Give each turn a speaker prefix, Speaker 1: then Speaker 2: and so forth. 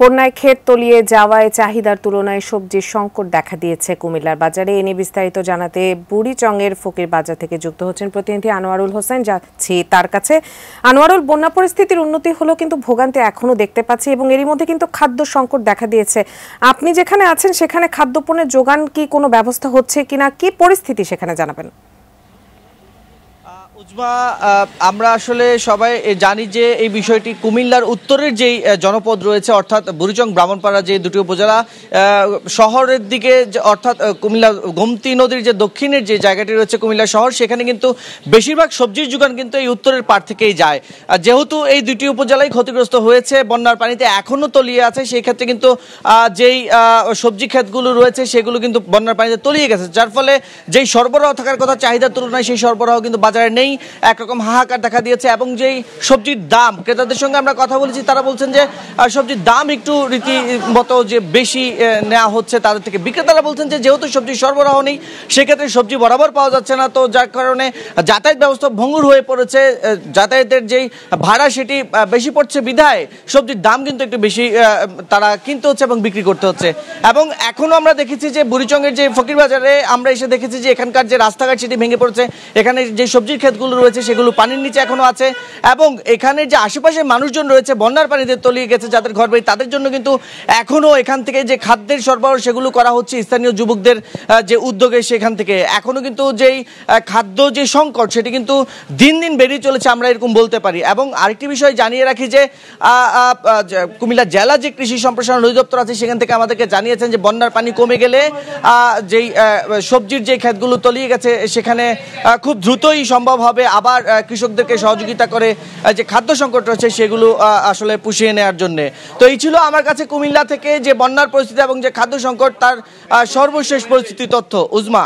Speaker 1: বন্যায় ক্ষেত তলিয়ে যাওয়ায় চাহিদার তুলনায় সবজির সংকট দেখা দিয়েছে কুমিল্লার বাজারে। এ নিয়ে বিস্তারিত জানাতে বুড়িচংয়ের ফকির বাজার থেকে যুক্ত হচ্ছেন প্রতিনিধি আনোয়ারুল হোসেন। যাচ্ছি তার কাছে। আনোয়ারুল, বন্যা পরিস্থিতির উন্নতি হলো কিন্তু ভোগান্তি এখনো দেখতে পাচ্ছি এবং এরই মধ্যে কিন্তু খাদ্য সংকট দেখা দিয়েছে। আপনি যেখানে আছেন সেখানে খাদ্যপণ্যের যোগান কি কোনো ব্যবস্থা হচ্ছে কিনা, কি পরিস্থিতি সেখানে জানাবেন?
Speaker 2: উজমা, আমরা আসলে সবাই জানি যে এই বিষয়টি কুমিল্লার উত্তরের যেই জনপদ রয়েছে অর্থাৎ বুড়িচং ব্রাহ্মণপাড়া যে দুটি উপজেলা শহরের দিকে অর্থাৎ কুমিল্লা গোমতী নদীর যে দক্ষিণের যে জায়গাটি রয়েছে কুমিল্লা শহর, সেখানে কিন্তু বেশিরভাগ সবজির যোগান কিন্তু এই উত্তরের পাড় থেকেই যায়। যেহেতু এই দুটি উপজেলাই ক্ষতিগ্রস্ত হয়েছে, বন্যার পানিতে এখনও তলিয়ে আছে, সেই ক্ষেত্রে কিন্তু যেই সবজি ক্ষেতগুলো রয়েছে সেগুলো কিন্তু বন্যার পানিতে তলিয়ে গেছে, যার ফলে যেই সরবরাহ থাকার কথা চাহিদার তুলনায় সেই সরবরাহ কিন্তু বাজারে নেই। একরকম হাহাকার দেখা দিয়েছে এবং যেই সবজির দাম, ক্রেতাদের সঙ্গে আমরা কথা বলেছি, তারা বলছেন যে সবজির দাম একটু রীতিমতো যে বেশি নেওয়া হচ্ছে তাদের থেকে। বিক্রেতারা বলছেন যে যেহেতু সবজির সরবরাহ নেই সেক্ষেত্রে সবজি বরাবর পাওয়া যাচ্ছে না, তো যার কারণে যাতায়াত ব্যবস্থা ভঙ্গুর হয়ে পড়েছে। যাতায়াতের যেই ভাড়া সেটি বেশি পড়ছে বিধায় সবজির দাম কিন্তু একটু বেশি তারা কিনতে হচ্ছে এবং বিক্রি করতে হচ্ছে। এবং এখনো আমরা দেখেছি যে বুড়িচংয়ের যে ফকির বাজারে আমরা এসে দেখেছি যে এখানকার যে রাস্তাঘাট সেটি ভেঙে পড়েছে, এখানে যে সবজির ক্ষেতগুলো রয়েছে সেগুলো পানির নিচে এখনো আছে এবং এখানে যে আশেপাশে মানুষজন রয়েছে বন্যার পানিতে তলিয়ে গেছে যাদের ঘর বাড়ি, তাদের জন্য কিন্তু এখনো এখান থেকে যে খাদ্যের সরবরাহ সেগুলো করা হচ্ছে স্থানীয় যুবকদের যে উদ্যোগে। সেখান থেকে এখনো কিন্তু যেই খাদ্য যে সংকট সেটি কিন্তু দিন দিন বেড়েই চলেছে, আমরা এরকম বলতে পারি। এবং আরেকটি বিষয় জানিয়ে রাখি যে কুমিল্লা জেলা যে কৃষি সম্প্রসারণ অধিদপ্তর আছে সেখান থেকে আমাদেরকে জানিয়েছেন যে বন্যার পানি কমে গেলে যেই সবজির যে ক্ষেতগুলো তলিয়ে গেছে সেখানে খুব দ্রুতই সম্ভব হবে আবার কৃষকদেরকে সহযোগিতা করে যে খাদ্য সংকট রয়েছে সেগুলো আসলে পুষিয়ে নেওয়ার জন্য। তো এই ছিল আমার কাছে কুমিল্লা থেকে যে বন্যার পরিস্থিতি এবং যে খাদ্য সংকট তার সর্বশেষ পরিস্থিতি তথ্য। উজমা।